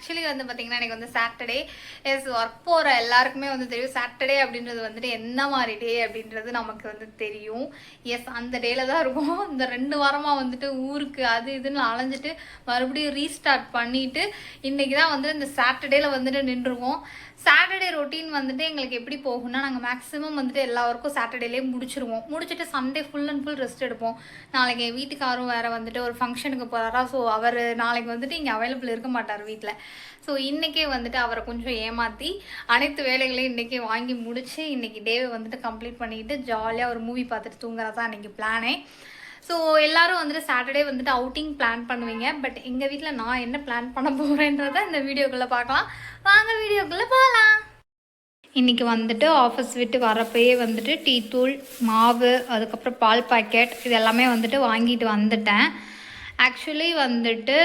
Actually வந்து பார்த்தீங்கன்னா எனக்கு வந்து சாட்டர்டே ஒர்க் போகிற எல்லாருக்குமே வந்து தெரியும். சாட்டர்டே அப்படின்றது வந்துட்டு என்ன மாதிரி டே அப்படின்றது நமக்கு வந்து தெரியும். அந்த டேல தான் இருக்கும். இந்த 2 வாரமாக வந்துட்டு ஊருக்கு அது இதுன்னு அலைஞ்சிட்டு மறுபடியும் ரீஸ்டார்ட் பண்ணிட்டு இன்னைக்கு தான் வந்து இந்த சாட்டர்டேல வந்துட்டு நின்றுவோம். சாட்டர்டே ரொட்டீன் வந்துட்டு எங்களுக்கு எப்படி போகும்னா, நாங்கள் மேக்ஸிமம் வந்துட்டு எல்லா ஒர்க்கும் சாட்டர்டேலேயே முடிச்சுட்டு Sunday full and full rest எடுப்போம். நாளைக்கு என் வீட்டுக்காரும் வேறு வந்துட்டு ஒரு ஃபங்க்ஷனுக்கு போகிறாரா. ஸோ அவர் நாளைக்கு வந்துட்டு இங்கே அவைலபிள் இருக்க மாட்டார் வீட்டில். ஸோ இன்றைக்கே வந்துட்டு அவரை கொஞ்சம் ஏமாற்றி அனைத்து வேலைகளையும் இன்றைக்கி வாங்கி முடித்து இன்றைக்கி டேவை வந்துட்டு கம்ப்ளீட் பண்ணிக்கிட்டு ஜாலியாக ஒரு மூவி பார்த்துட்டு தூங்குறது தான் இன்றைக்கி பிளானே. ஸோ எல்லோரும் வந்துட்டு சாட்டர்டே வந்துட்டு அவுட்டிங் பிளான் பண்ணுவீங்க. பட் எங்கள் வீட்டில் நான் என்ன பிளான் பண்ண போகிறேன்றதை இந்த வீடியோக்குள்ளே பார்க்கலாம். வாங்க வீடியோக்குள்ளே போகலாம். இன்றைக்கி வந்துட்டு ஆஃபீஸ் விட்டு வரப்பயே வந்துட்டு டீ தூள், மாவு, அதுக்கப்புறம் பால் பாக்கெட் இது எல்லாமே வந்துட்டு வாங்கிட்டு வந்துட்டேன். ஆக்சுவலி வந்துட்டு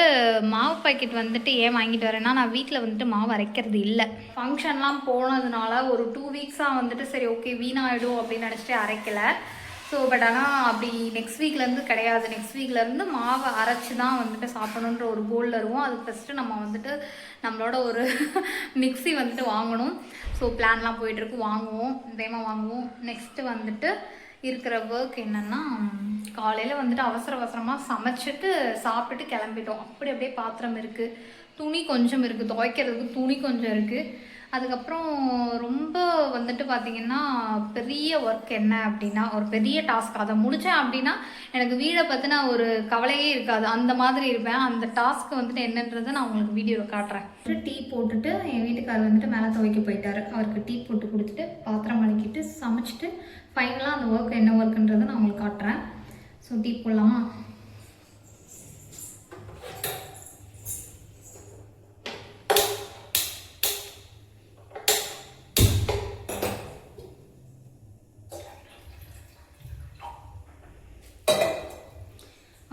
மாவு பாக்கெட் வந்துட்டு ஏன் வாங்கிட்டு வரேன்னா, நான் வீட்டில் வந்துட்டு மாவு அரைக்கிறது இல்லை. ஃபங்க்ஷன்லாம் போனதுனால ஒரு 2 வீக்ஸாக வந்துட்டு சரி ஓகே வீணாகிடும் அப்படின்னு நினச்சிட்டு அரைக்கலை. ஸோ பட் ஆனால் அப்படி நெக்ஸ்ட் வீக்லேருந்து கிடையாது. நெக்ஸ்ட் வீக்லேருந்து மாவை அரைச்சி தான் வந்துட்டு சாப்பிடணுன்ற ஒரு கோலில் இருக்கும். அதுக்கு ஃபஸ்ட்டு நம்ம வந்துட்டு நம்மளோட ஒரு மிக்ஸி வந்துட்டு வாங்கணும். ஸோ பிளான்லாம் போயிட்டுருக்கு, வாங்குவோம், வேகமாக வாங்குவோம். நெக்ஸ்ட்டு வந்துட்டு இருக்கிற ஒர்க் என்னென்னா, காலையில் வந்துட்டு அவசரமாக சமைச்சிட்டு சாப்பிட்டுட்டு கிளம்பிட்டோம். அப்படியே பாத்திரம் இருக்குது, துணி கொஞ்சம் இருக்குது, துவைக்கிறதுக்கு துணி கொஞ்சம் இருக்குது. அதுக்கப்புறம் ரொம்ப வந்துட்டு பார்த்திங்கன்னா பெரிய ஒர்க் என்ன அப்படின்னா, ஒரு பெரிய டாஸ்க் அதை முடித்தேன் அப்படின்னா எனக்கு வீடை பற்றின ஒரு கவலையே இருக்காது. அந்த மாதிரி இருப்பேன். அந்த டாஸ்க்கு வந்துட்டு என்னன்றதை நான் உங்களுக்கு வீடியோவில் காட்டுறேன். டீ போட்டுட்டு என் வீட்டுக்காரர் வந்துட்டு மேலே துவைக்க போயிட்டார். அவருக்கு டீ போட்டு கொடுத்துட்டு பாத்திரம் வலிக்கிட்டு சமைச்சிட்டு ஃபைனலாக அந்த ஒர்க் என்ன ஒர்க்குன்றதை நான் உங்களுக்கு காட்டுறேன். ஸோ டீ போடலாமா?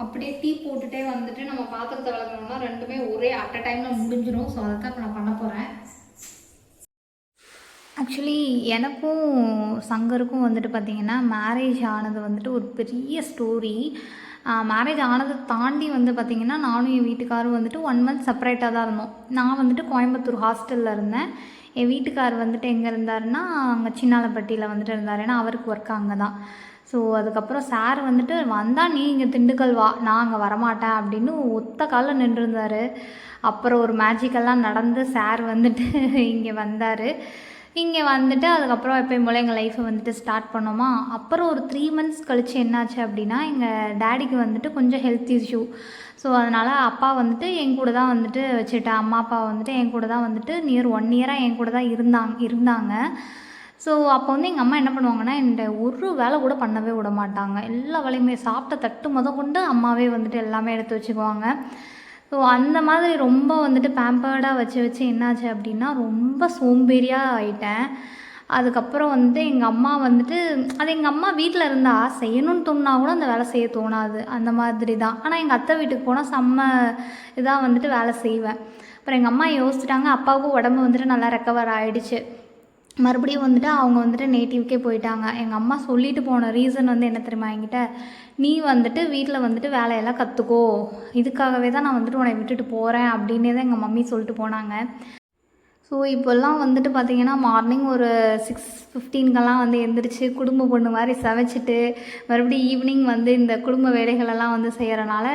அப்படியே டீ போட்டுகிட்டே வந்துட்டு நம்ம பாத்திரத்தை விளக்கணும்னா ரெண்டுமே ஒரே அட் அ டைமில் முடிஞ்சிடும். ஸோ அதை தான் இப்போ நான் பண்ண போகிறேன். ஆக்சுவலி எனக்கும் சங்கருக்கும் வந்துட்டு பார்த்திங்கன்னா மேரேஜ் ஆனது வந்துட்டு ஒரு பெரிய ஸ்டோரி. மேரேஜ் ஆனதை தாண்டி வந்து பார்த்திங்கன்னா நானும் என் வீட்டுக்காரும் வந்துட்டு 1 மந்த் செப்பரேட்டாக தான் இருந்தோம். நான் வந்துட்டு கோயம்புத்தூர் ஹாஸ்டலில் இருந்தேன். என் வீட்டுக்கார் வந்துட்டு எங்கே இருந்தாருன்னா அங்கே சின்னாலப்பட்டியில் வந்துட்டு இருந்தார். ஏன்னா அவருக்கு ஒர்க் அங்கே தான். ஸோ அதுக்கப்புறம் சார் வந்துட்டு வந்தால் நீ இங்கே திண்டுக்கல் வா, நான் அங்கே வரமாட்டேன் அப்படின்னு ஒத்த காலில் நின்றுருந்தார். அப்புறம் ஒரு மேஜிக்கெல்லாம் நடந்து சார் வந்துட்டு இங்கே வந்தார். இங்கே வந்துட்டு அதுக்கப்புறம் எப்போயும் போல் எங்கள் லைஃப்பை வந்துட்டு ஸ்டார்ட் பண்ணோமா. அப்புறம் ஒரு 3 மந்த்ஸ் கழித்து என்னாச்சு அப்படின்னா, எங்கள் டேடிக்கு வந்துட்டு கொஞ்சம் ஹெல்த் இஷ்யூ. ஸோ அதனால் அப்பா வந்துட்டு என் கூட தான் வந்துட்டு வச்சுட்டேன். அம்மா அப்பா வந்துட்டு என் கூட தான் வந்துட்டு நியர் 1 இயராக என் கூட தான் இருந்தாங்க. ஸோ அப்போ வந்து எங்கள் அம்மா என்ன பண்ணுவாங்கன்னா, என்கிட்ட ஒரு வேலை கூட பண்ணவே விட மாட்டாங்க. எல்லா வேலையுமே சாப்பிட்ட தட்டு கொண்டு அம்மாவே வந்துட்டு எல்லாமே எடுத்து வச்சுக்குவாங்க. ஸோ அந்த மாதிரி ரொம்ப வந்துட்டு பேம்பர்டாக வச்சு என்னாச்சு அப்படின்னா ரொம்ப சோம்பேறியாக ஆகிட்டேன். அதுக்கப்புறம் வந்து எங்கள் அம்மா வந்துட்டு அது எங்கள் அம்மா வீட்டில் இருந்தால் செய்யணும்னு தோணுனா கூட அந்த வேலை செய்ய தோணாது, அந்த மாதிரி தான். ஆனால் எங்கள் அத்தை வீட்டுக்கு போனால் செம்ம இதாக வந்துட்டு வேலை செய்வேன். அப்புறம் எங்கள் அம்மா யோசிச்சிட்டாங்க. அப்பாவுக்கும் உடம்பு வந்துட்டு நல்லா ரெக்கவர் ஆகிடுச்சு. மறுபடியும் வந்துட்டு அவங்க வந்துட்டு நேட்டிவ்க்கே போயிட்டாங்க. எங்கள் அம்மா சொல்லிட்டு போன ரீசன் வந்து என்ன தெரியுமா என்கிட்ட, நீ வந்துட்டு வீட்டில் வந்துட்டு வேலையெல்லாம் கற்றுக்கோ, இதுக்காகவே தான் நான் வந்துட்டு உன்னை விட்டுட்டு போகிறேன் அப்படின்னே தான் எங்கள் மம்மி சொல்லிட்டு போனாங்க. ஸோ இப்போல்லாம் வந்துட்டு பார்த்திங்கன்னா மார்னிங் ஒரு 6:15கெல்லாம் வந்து எழுந்திரிச்சு குடும்ப பொண்ணு மாதிரி சமைச்சிட்டு மறுபடியும் ஈவினிங் வந்து இந்த குடும்ப வேலைகளெல்லாம் வந்து செய்கிறனால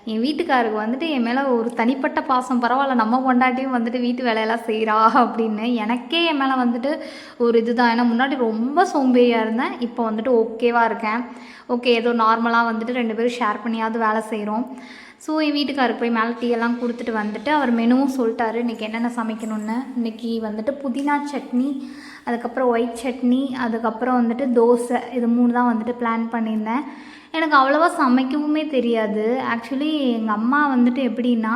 என் வீட்டுக்காருக்கு வந்துட்டு என் மேலே ஒரு தனிப்பட்ட பாசம். பரவாயில்ல, நம்ம பொண்டாட்டியும் வந்துட்டு வீட்டு வேலையெல்லாம் செய்கிறா அப்படின்னு எனக்கே என் மேலே வந்துட்டு ஒரு இதுதான். ஏன்னா முன்னாடி ரொம்ப சோம்பேறியாக இருந்தேன், இப்போ வந்துட்டு ஓகேவாக இருக்கேன். ஓகே, ஏதோ நார்மலாக வந்துட்டு 2 பேரும் ஷேர் பண்ணியாவது வேலை செய்கிறோம். ஸோ என் வீட்டுக்காருக்கு போய் மேலே டீ எல்லாம் கொடுத்துட்டு வந்துட்டு அவர் மெனுவும் சொல்லிட்டாரு இன்றைக்கி என்னென்ன சமைக்கணுன்னு. இன்றைக்கி வந்துட்டு புதினா சட்னி, அதுக்கப்புறம் ஒயிட் சட்னி, அதுக்கப்புறம் வந்துட்டு தோசை, இது 3 தான் வந்துட்டு பிளான் பண்ணியிருந்தேன். எனக்கு அவ்வளோவா சமைக்கவுமே தெரியாது. ஆக்சுவலி எங்கள் அம்மா வந்துட்டு எப்படின்னா,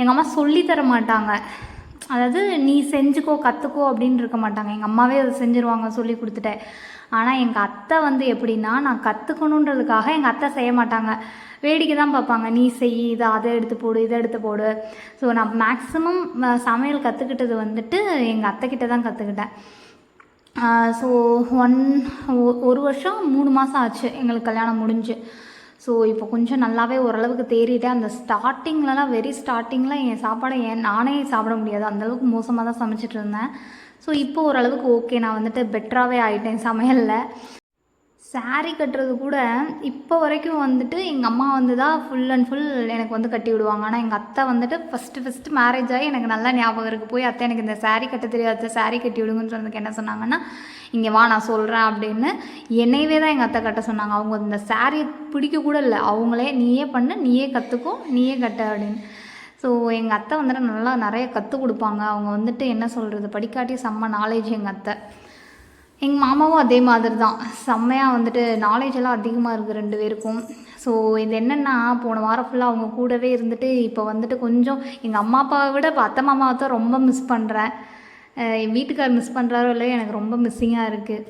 எங்கள் அம்மா சொல்லித்தர மாட்டாங்க. அதாவது நீ செஞ்சுக்கோ கற்றுக்கோ அப்படின்னு இருக்க மாட்டாங்க. எங்கள் அம்மாவே அதை செஞ்சுருவாங்க சொல்லி கொடுத்துட்டேன். ஆனால் எங்கள் அத்தை வந்து எப்படின்னா, நான் கற்றுக்கணுன்றதுக்காக எங்கள் அத்தை செய்ய மாட்டாங்க, வேடிக்கை தான் பார்ப்பாங்க. நீ செய், அதை எடுத்து போடு, இதை எடுத்து போடு. ஸோ நான் மேக்ஸிமம் சமையல் கற்றுக்கிட்டது வந்துட்டு எங்கள் அத்தைக்கிட்ட தான் கற்றுக்கிட்டேன். ஸோ 1 வருஷம் 3 மாதம் ஆச்சு எங்களுக்கு கல்யாணம் முடிஞ்சு. ஸோ இப்போ கொஞ்சம் நல்லாவே ஓரளவுக்கு தேறிட்டேன். அந்த ஸ்டார்டிங்லலாம் வெரி ஸ்டார்டிங்கில் என் சாப்பாடை நானே சாப்பிட முடியாது, அந்தளவுக்கு மோசமாக தான் சமைச்சிட்டு இருந்தேன். ஸோ இப்போ ஓரளவுக்கு ஓகே, நான் வந்துட்டு பெட்டராகவே ஆகிட்டேன் சமையலில். சாரீ கட்டுறது கூட இப்போ வரைக்கும் வந்துட்டு எங்கள் அம்மா வந்து தான் ஃபுல் அண்ட் ஃபுல் எனக்கு வந்து கட்டி விடுவாங்க. ஆனால் எங்கள் அத்தை வந்துட்டு ஃபஸ்ட்டு மேரேஜ் ஆகி எனக்கு நல்லா ஞாபகம் இருக்குது. போய் அத்தை எனக்கு இந்த சாரீ கட்ட தெரியாது, சாரீ கட்டி விடுங்கன்னு சொன்னதுக்கு என்ன சொன்னாங்கன்னா, இங்கே வா நான் சொல்கிறேன் அப்படின்னு என்னையவே தான் எங்கள் அத்தை கட்ட சொன்னாங்க. அவங்க இந்த சாரீ பிடிக்க கூட இல்லை, அவங்களே நீயே பண்ணு, நீயே கற்றுக்கோ, நீயே கட்ட அப்படின்னு. ஸோ எங்கள் அத்தை வந்துட்டு நல்லா நிறைய கற்றுக் கொடுப்பாங்க. அவங்க வந்துட்டு என்ன சொல்கிறது, படிக்காட்டி செம்ம நாலேஜ் எங்கள் அத்தை. எங்கள் மாமாவும் அதே மாதிரி தான், செம்மையாக வந்துட்டு நாலேஜ் எல்லாம் அதிகமாக இருக்குது 2 பேருக்கும். ஸோ இது என்னென்னா, போன வாரம் ஃபுல்லாக அவங்க கூடவே இருந்துட்டு இப்போ வந்துட்டு கொஞ்சம் எங்கள் அம்மா அப்பாவை விட இப்போ அத்தை மாமாவை தான் ரொம்ப மிஸ் பண்ணுறேன். என் வீட்டுக்கார் மிஸ் பண்ணுறாரோ இல்லையோ எனக்கு ரொம்ப மிஸ்ஸிங்காக இருக்குது.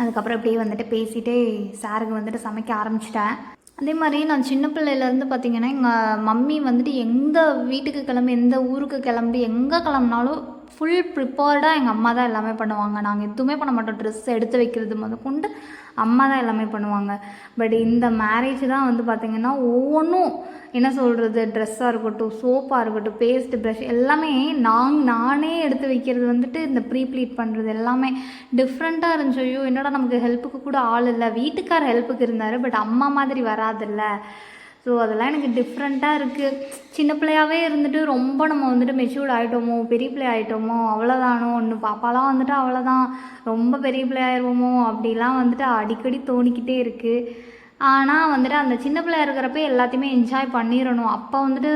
அதுக்கப்புறம் இப்படியே வந்துட்டு பேசிகிட்டே சாருக்கு வந்துட்டு சமைக்க ஆரம்பிச்சிட்டேன். அதே மாதிரி நான் சின்ன பிள்ளையிலேருந்து பார்த்திங்கன்னா எங்கள் மம்மி வந்துட்டு எந்த வீட்டுக்கு கிளம்பி எந்த ஊருக்கு கிளம்பி எங்கே கிளம்புனாலும் ஃபுல் ப்ரிப்பேர்டாக எங்கள் அம்மா தான் எல்லாமே பண்ணுவாங்க. நாங்கள் எதுவுமே பண்ண மாட்டோம், ட்ரெஸ் எடுத்து வைக்கிறது முதற்கொண்டு அம்மா தான் எல்லாமே பண்ணுவாங்க. பட் இந்த மேரேஜ் தான் வந்து பார்த்திங்கன்னா ஒவ்வொன்றும் என்ன சொல்கிறது, ட்ரெஸ்ஸாக இருக்கட்டும், சோப்பாக இருக்கட்டும், பேஸ்ட்டு, ப்ரஷ் எல்லாமே நானே எடுத்து வைக்கிறது வந்துட்டு இந்த ப்ளீட் பண்ணுறது எல்லாமே டிஃப்ரெண்ட்டாக இருந்துச்சு. ஐயோ என்னடா நமக்கு ஹெல்ப்புக்கு கூட ஆள் இல்லை, வீட்டுக்கார ஹெல்ப்புக்கு இருந்தார், பட் அம்மா மாதிரி வராதில்ல. ஸோ அதெல்லாம் எனக்கு டிஃப்ரெண்ட்டாக இருக்குது. சின்ன பிள்ளையாகவே இருந்துட்டு ரொம்ப நம்ம வந்துட்டு மெச்சூர்ட் ஆகிட்டோமோ, பெரிய பிள்ளை ஆகிட்டோமோ, அவ்வளோதானோ, இன்னும் பாப்பாலாம் வந்துட்டு அவ்வளோதான் ரொம்ப பெரிய பிள்ளை ஆயிடுவோமோ அப்படிலாம் வந்துட்டு அடிக்கடி தோணிக்கிட்டே இருக்குது. ஆனால் வந்துட்டு அந்த சின்ன பிள்ளையா இருக்கிறப்ப எல்லாத்தையுமே என்ஜாய் பண்ணிடணும். அப்போ வந்துட்டு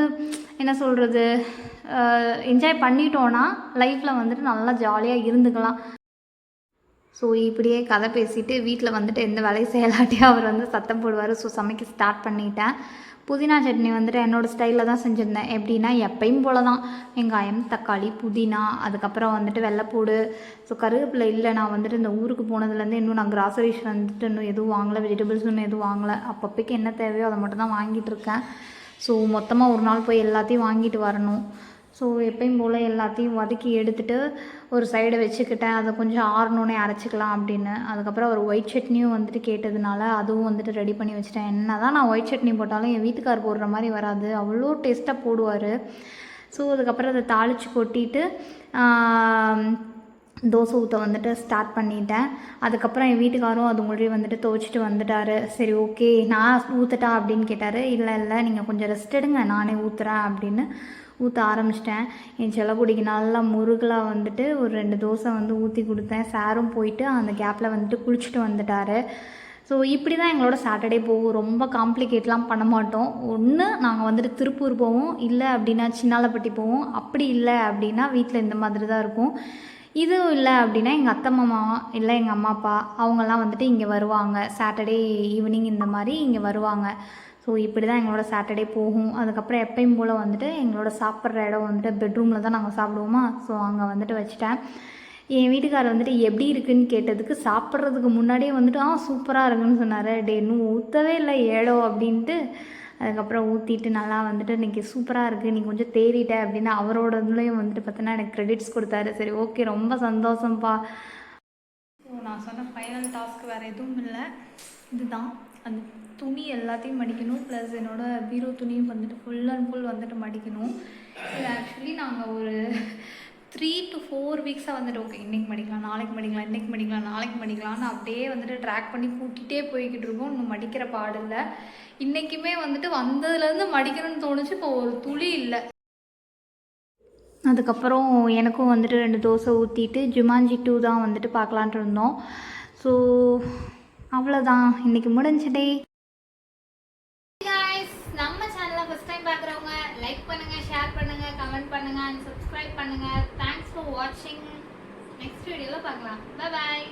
என்ன சொல்கிறது, என்ஜாய் பண்ணிட்டோன்னா லைஃப்பில் வந்துட்டு நல்லா ஜாலியாக இருந்துக்கலாம். ஸோ இப்படியே கதை பேசிவிட்டு வீட்டில் வந்துட்டு எந்த வேலையும் செய்யலாட்டியும் அவர் வந்து சத்தம் போடுவார். ஸோ சமைக்க ஸ்டார்ட் பண்ணிட்டேன். புதினா சட்னி வந்துட்டு என்னோடய ஸ்டைலில் தான் செஞ்சுருந்தேன். எப்படின்னா எப்பயும் போல தான், வெங்காயம், தக்காளி, புதினா, அதுக்கப்புறம் வந்துட்டு வெள்ளைப்பூடு, ஸோ கருவேப்பிலை இல்லை. நான் வந்துட்டு இந்த ஊருக்கு போனதுலேருந்து இன்னும் நான் கிராசரிஸ் வந்துட்டு இன்னும் எதுவும் வாங்கலை, வெஜிடபிள்ஸ் இன்னும் எதுவும் வாங்கலை. அப்பப்போக்கு என்ன தேவையோ அதை மட்டும் தான் வாங்கிட்டு இருக்கேன். ஸோ மொத்தமாக ஒரு நாள் போய் எல்லாத்தையும் வாங்கிட்டு வரணும். ஸோ எப்பயும் போல் எல்லாத்தையும் வதக்கி எடுத்துகிட்டு ஒரு சைடை வச்சுக்கிட்டேன். அதை கொஞ்சம் ஆறணுன்னே அரைச்சிக்கலாம் அப்படின்னு. அதுக்கப்புறம் ஒரு ஒயிட் சட்னியும் வந்துட்டு கேட்டதுனால அதுவும் வந்துட்டு ரெடி பண்ணி வச்சுட்டேன். என்ன தான் நான் ஒயிட் சட்னி போட்டாலும் என் வீட்டுக்கார் போடுற மாதிரி வராது, அவ்வளோ டேஸ்ட்டாக போடுவார். ஸோ அதுக்கப்புறம் அதை தாளித்து கொட்டிட்டு தோசை ஊற்ற வந்துட்டு ஸ்டார்ட் பண்ணிட்டேன். அதுக்கப்புறம் என் வீட்டுக்காரும் அது முன்னாடி வந்துட்டு துவைச்சிட்டு வந்துட்டார். சரி ஓகே நான் ஊற்றுட்டா அப்படின்னு கேட்டார். இல்லை நீங்கள் கொஞ்சம் ரெஸ்ட் எடுங்க, நானே ஊற்றுறேன் அப்படின்னு ஊற்ற ஆரம்பிச்சிட்டேன். என் செல்லக்குடிக்கு நல்லா முருகலாக வந்துட்டு ஒரு 2 தோசை வந்து ஊற்றி கொடுத்தேன். சாரும் போயிட்டு அந்த கேப்பில் வந்துட்டு குளிச்சுட்டு வந்துட்டார். ஸோ இப்படி தான் எங்களோட சாட்டர்டே போகும். ரொம்ப காம்ப்ளிகேட்லாம் பண்ண மாட்டோம். ஒன்று நாங்கள் வந்துட்டு திருப்பூர் போவோம், இல்லை அப்படின்னா சின்னாலப்பட்டி போவோம், அப்படி இல்லை அப்படின்னா வீட்டில் இந்த மாதிரி தான் இருக்கும். இதுவும் இல்லை அப்படின்னா எங்கள் அத்தை மாமா இல்லை எங்கள் அம்மா அப்பா அவங்கெல்லாம் வந்துட்டு இங்கே வருவாங்க. சாட்டர்டே ஈவினிங் இந்த மாதிரி இங்கே வருவாங்க. ஸோ இப்படி தான் எங்களோட சாட்டர்டே போகும். அதுக்கப்புறம் எப்பயும் போல் வந்துட்டு எங்களோட சாப்பிட்ற இடம் வந்துட்டு பெட்ரூமில் தான் நாங்கள் சாப்பிடுவோமா. ஸோ அங்கே வந்துட்டு வச்சுட்டேன். என் வீட்டுக்காரர் வந்துட்டு எப்படி இருக்குதுன்னு கேட்டதுக்கு சாப்பிட்றதுக்கு முன்னாடியே வந்துட்டு சூப்பராக இருக்குன்னு சொன்னார். இன்னும் ஊற்றவே இல்லை ஏடோ அப்படின்ட்டு அதுக்கப்புறம் ஊற்றிட்டு நல்லா வந்துட்டு இன்றைக்கி சூப்பராக இருக்குது, நீ கொஞ்சம் தேறிட்ட அப்படின்னு அவரோட இதுலேயும் வந்துட்டு பார்த்தீங்கன்னா எனக்கு க்ரெடிட்ஸ் கொடுத்தாரு. சரி ஓகே ரொம்ப சந்தோஷம்ப்பா. ஸோ நான் சொன்ன ஃபைனல் டாஸ்க் வேறு எதுவும் இல்லை, இதுதான். அந்த துணி எல்லாத்தையும் மடிக்கணும், ப்ளஸ் என்னோடய பீரோ துணியும் வந்துட்டு ஃபுல் அண்ட் ஃபுல் வந்துட்டு மடிக்கணும். இது ஆக்சுவலி நாங்கள் ஒரு 3 to 4 வீக்ஸாக வந்துட்டு ஓகே இன்றைக்கி மடிக்கலாம், நாளைக்கு மடிக்கலாம், இன்றைக்கி மடிக்கலாம், நாளைக்கு மடிக்கலாம்னு அப்படியே வந்துட்டு ட்ராக் பண்ணி கூட்டிகிட்டே போய்கிட்டு இருக்கோம். இன்னும் மடிக்கிற பாடு இல்லை. இன்றைக்குமே வந்துட்டு வந்ததுலேருந்து மடிக்கணும்னு தோணுச்சு, இப்போ ஒரு துளி இல்லை. அதுக்கப்புறம் எனக்கும் வந்துட்டு 2 தோசை ஊற்றிட்டு ஜுமான்ஜி 2 தான் வந்துட்டு பார்க்கலான்ட்டு இருந்தோம். ஸோ அவ்வளோதான், இன்றைக்கி முடிஞ்சுட்டே. நம்ம சேனலை ஃபஸ்ட் டைம் பார்க்குறவங்க லைக் பண்ணுங்கள், ஷேர் பண்ணுங்கள், கமெண்ட் பண்ணுங்கள் அண்ட் சப்ஸ்கிரைப் பண்ணுங்கள். தேங்க்ஸ் ஃபார் வாட்சிங். நெக்ஸ்ட் வீடியோவில் பார்க்கலாம். பாய்.